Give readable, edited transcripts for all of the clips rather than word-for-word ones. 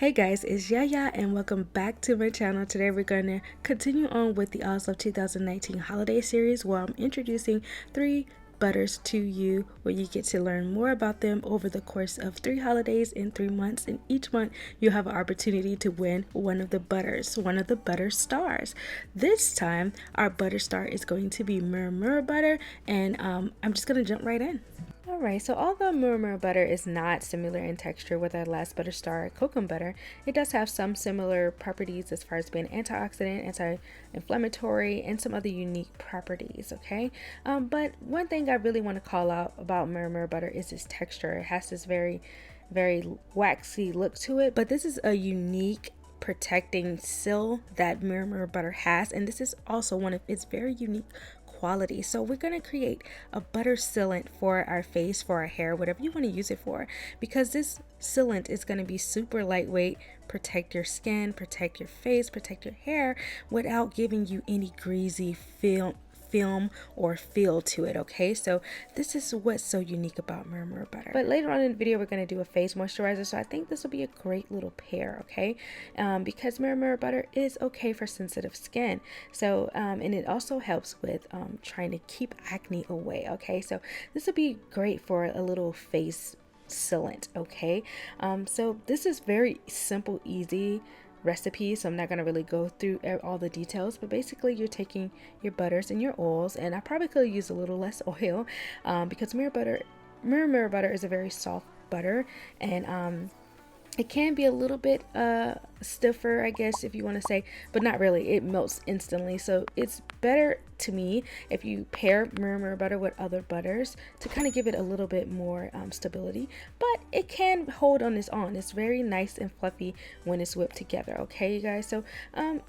Hey guys, it's Yaya and welcome back to my channel. Today we're going to continue on with the Oslove 2019 holiday series where I'm introducing 3 butters to you where you get to learn more about them over the course of 3 holidays in 3 months, and each month you have an opportunity to win one of the butter stars. This time our butter star is going to be Murumuru butter, and I'm just going to jump right in. Alright, so although Murumuru butter is not similar in texture with our last butter star, cocoa butter, it does have some similar properties as far as being antioxidant, anti-inflammatory, and some other unique properties, okay? But one thing I really want to call out about Murumuru butter is its texture. It has this very waxy look to it, but this is a unique protecting seal that Murumuru butter has, and this is also one of its very unique quality. So we're going to create a butter sealant for our face, for our hair, whatever you want to use it for, because this sealant is going to be super lightweight, protect your skin, protect your face, protect your hair without giving you any greasy film or feel to it. Okay, so this is what's so unique about Murumuru butter. But later on in the video we're going to do a face moisturizer, so I think this will be a great little pair, okay? Because Murumuru butter is okay for sensitive skin, so and it also helps with trying to keep acne away, okay? So this will be great for a little face sealant, okay? So this is very simple, easy recipe, so I'm not going to really go through all the details, but basically you're taking your butters and your oils, and I probably could use a little less oil because Murumuru butter is a very soft butter, and it can be a little bit stiffer, I guess, if you want to say, but not really. It melts instantly, so it's better to me if you pair Murumuru butter with other butters to kind of give it a little bit more stability, but it can hold on its own. It's very nice and fluffy when it's whipped together, okay you guys? So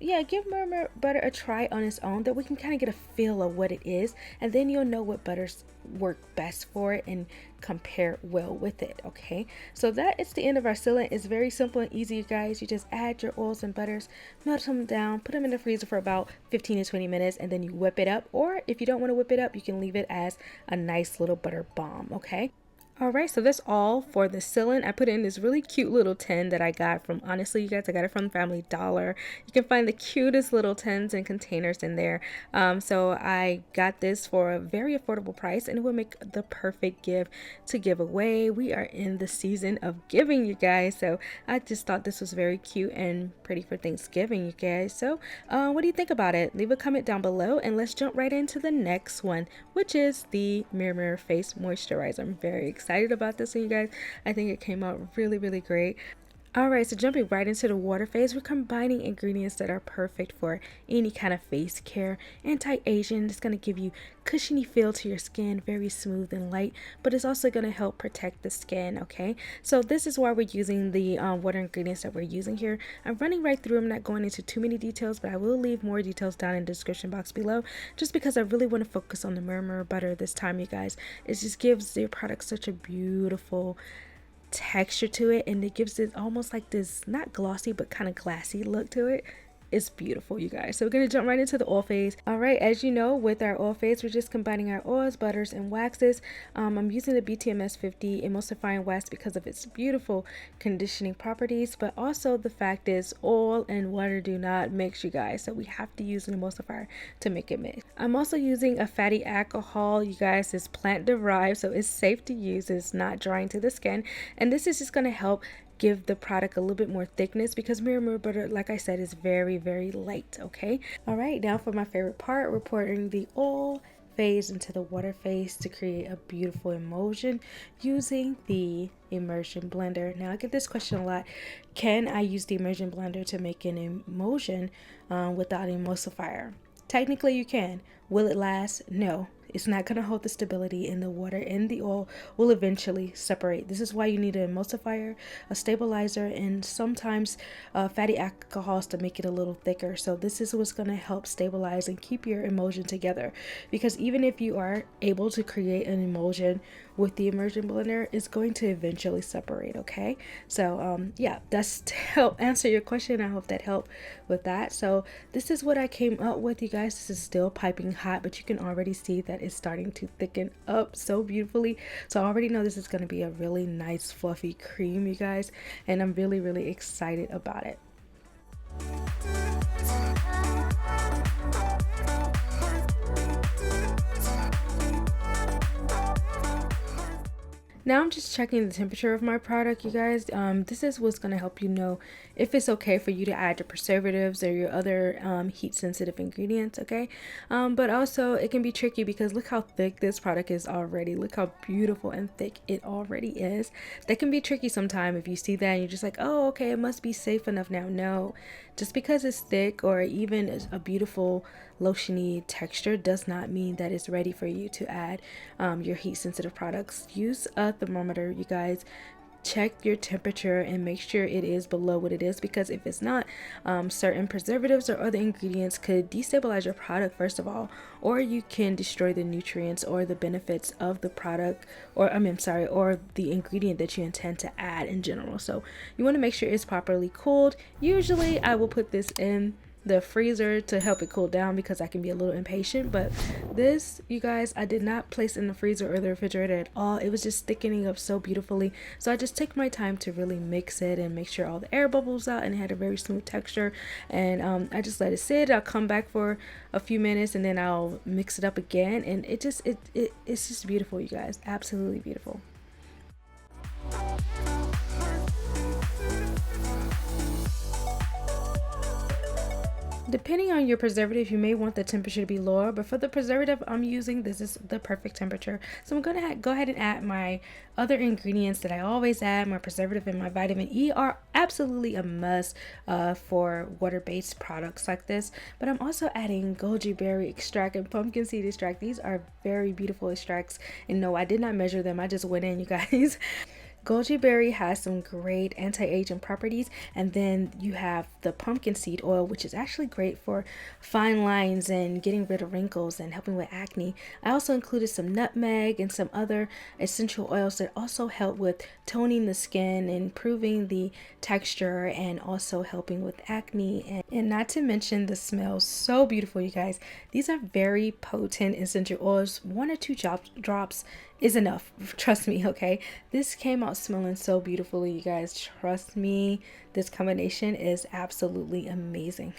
yeah, give Murumuru butter a try on its own, that we can kind of get a feel of what it is, and then you'll know what butters work best for it and compare well with it, okay? So that is the end of our sealant. It's very simple and easy, you guys. You just add your oils and butters, melt them down, put them in the freezer for about 15 to 20 minutes, and then you whip it up, or if you don't want to whip it up, you can leave it as a nice little butter bomb, okay? Alright, so that's all for the sealant. I put in this really cute little tin that I got from, honestly you guys, I got it from Family Dollar. You can find the cutest little tins and containers in there. So I got this for a very affordable price, and it will make the perfect gift to give away. We are in the season of giving, you guys, so I just thought this was very cute and pretty for Thanksgiving, you guys. So what do you think about it? Leave a comment down below, and let's jump right into the next one, which is the Murumuru Face Moisturizer. I'm very excited about this one, you guys. I think it came out really great. Alright, so jumping right into the water phase, we're combining ingredients that are perfect for any kind of face care. Anti-aging, it's going to give you cushiony feel to your skin, very smooth and light, but it's also going to help protect the skin, okay? So this is why we're using the water ingredients that we're using here. I'm running right through, I'm not going into too many details, but I will leave more details down in the description box below, just because I really want to focus on the Murumuru butter this time, you guys. It just gives your product such a beautiful texture to it, and it gives it almost like this, not glossy but kind of glassy look to it. It's beautiful, you guys. So we're going to jump right into the oil phase. All right, as you know, with our oil phase, we're just combining our oils, butters, and waxes. I'm using the BTMS 50 emulsifying wax because of its beautiful conditioning properties, but also the fact is oil and water do not mix, you guys, so we have to use an emulsifier to make it mix. I'm also using a fatty alcohol, you guys. It's plant derived, so it's safe to use. It's not drying to the skin, and this is just going to help give the product a little bit more thickness, because Murumuru butter, like I said, is very light, okay? All right, now for my favorite part, we're pouring the oil phase into the water phase to create a beautiful emulsion using the immersion blender. Now I get this question a lot: can I use the immersion blender to make an emulsion without an emulsifier? Technically you can. Will it last? No. It's not going to hold the stability, and the water and the oil will eventually separate. This is why you need an emulsifier, a stabilizer, and sometimes fatty alcohols to make it a little thicker. So this is what's going to help stabilize and keep your emulsion together, because even if you are able to create an emulsion with the immersion blender, it's going to eventually separate, okay? So yeah, that's to help answer your question. I hope that helped with that. So this is what I came up with, you guys. This is still piping hot, but you can already see that is starting to thicken up so beautifully. So I already know this is going to be a really nice fluffy cream, you guys, and I'm really excited about it. Now I'm just checking the temperature of my product, you guys. This is what's going to help you know if it's okay for you to add your preservatives or your other heat sensitive ingredients, okay? But also it can be tricky because look how thick this product is already. Look how beautiful and thick it already is. That can be tricky sometimes if you see that and you're just like, oh, okay, it must be safe enough now. No, just because it's thick or even a beautiful lotiony texture does not mean that it's ready for you to add your heat sensitive products. Use a thermometer, you guys. Check your temperature and make sure it is below what it is, because if it's not, certain preservatives or other ingredients could destabilize your product first of all, or you can destroy the nutrients or the benefits of the product, or or the ingredient that you intend to add in general. So you want to make sure it's properly cooled. Usually I will put this in the freezer to help it cool down because I can be a little impatient, but this, you guys, I did not place in the freezer or the refrigerator at all. It was just thickening up so beautifully, so I just took my time to really mix it and make sure all the air bubbles out, and it had a very smooth texture. And I just let it sit. I'll come back for a few minutes and then I'll mix it up again, and it's just beautiful, you guys. Absolutely beautiful. Depending on your preservative, you may want the temperature to be lower, but for the preservative I'm using, this is the perfect temperature. So I'm going to go ahead and add my other ingredients that I always add. My preservative and my vitamin E are absolutely a must for water-based products like this, but I'm also adding goji berry extract and pumpkin seed extract. These are very beautiful extracts, and no, I did not measure them. I just went in, you guys. Goji berry has some great anti-aging properties, and then you have the pumpkin seed oil, which is actually great for fine lines and getting rid of wrinkles and helping with acne. I also included some nutmeg and some other essential oils that also help with toning the skin, improving the texture, and also helping with acne, and not to mention the smell. So beautiful, you guys. These are very potent essential oils. 1 or 2 drops is enough, trust me. Okay, this came out smelling so beautifully, you guys. Trust me, this combination is absolutely amazing.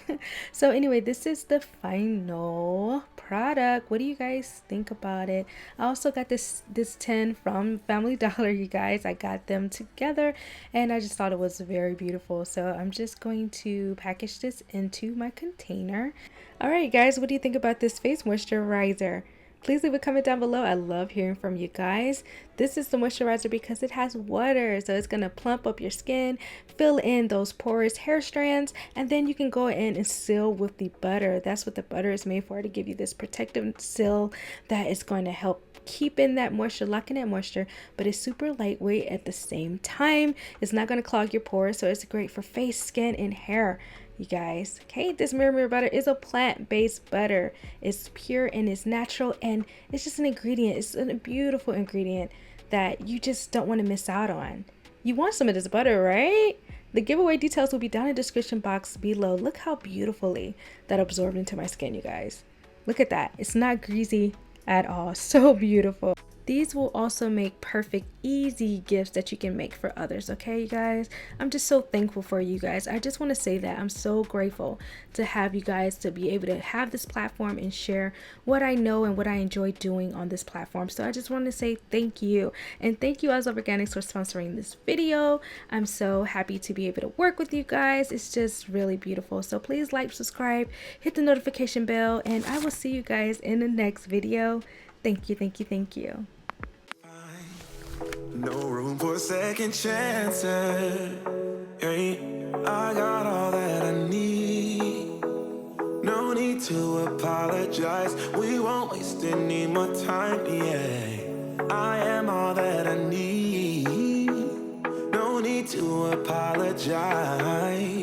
So anyway, this is the final product. What do you guys think about it? I also got this tin from Family Dollar, you guys. I got them together and I just thought it was very beautiful, so I'm just going to package this into my container. All right, guys, what do you think about this face moisturizer? Please leave a comment down below. I love hearing from you guys. This is the moisturizer because it has water, so it's going to plump up your skin, fill in those porous hair strands, and then you can go in and seal with the butter. That's what the butter is made for, to give you this protective seal that is going to help keep in that moisture, lock in that moisture, but it's super lightweight at the same time. It's not going to clog your pores, so it's great for face, skin, and hair, you guys. Okay, this Murumuru butter is a plant-based butter. It's pure and it's natural, and it's just an ingredient. It's a beautiful ingredient that you just don't want to miss out on. You want some of this butter, right? The giveaway details will be down in the description box below. Look how beautifully that absorbed into my skin, you guys. Look at that. It's not greasy at all. So beautiful. These will also make perfect, easy gifts that you can make for others, okay, you guys? I'm just so thankful for you guys. I just want to say that I'm so grateful to have you guys, to be able to have this platform and share what I know and what I enjoy doing on this platform. So I just want to say thank you. And thank you, Oslove Organics, for sponsoring this video. I'm so happy to be able to work with you guys. It's just really beautiful. So please like, subscribe, hit the notification bell, and I will see you guys in the next video. Thank you, thank you, thank you. No room for second chances. Hey, I got all that I need. No need to apologize. We won't waste any more time. Yeah, I am all that I need. No need to apologize.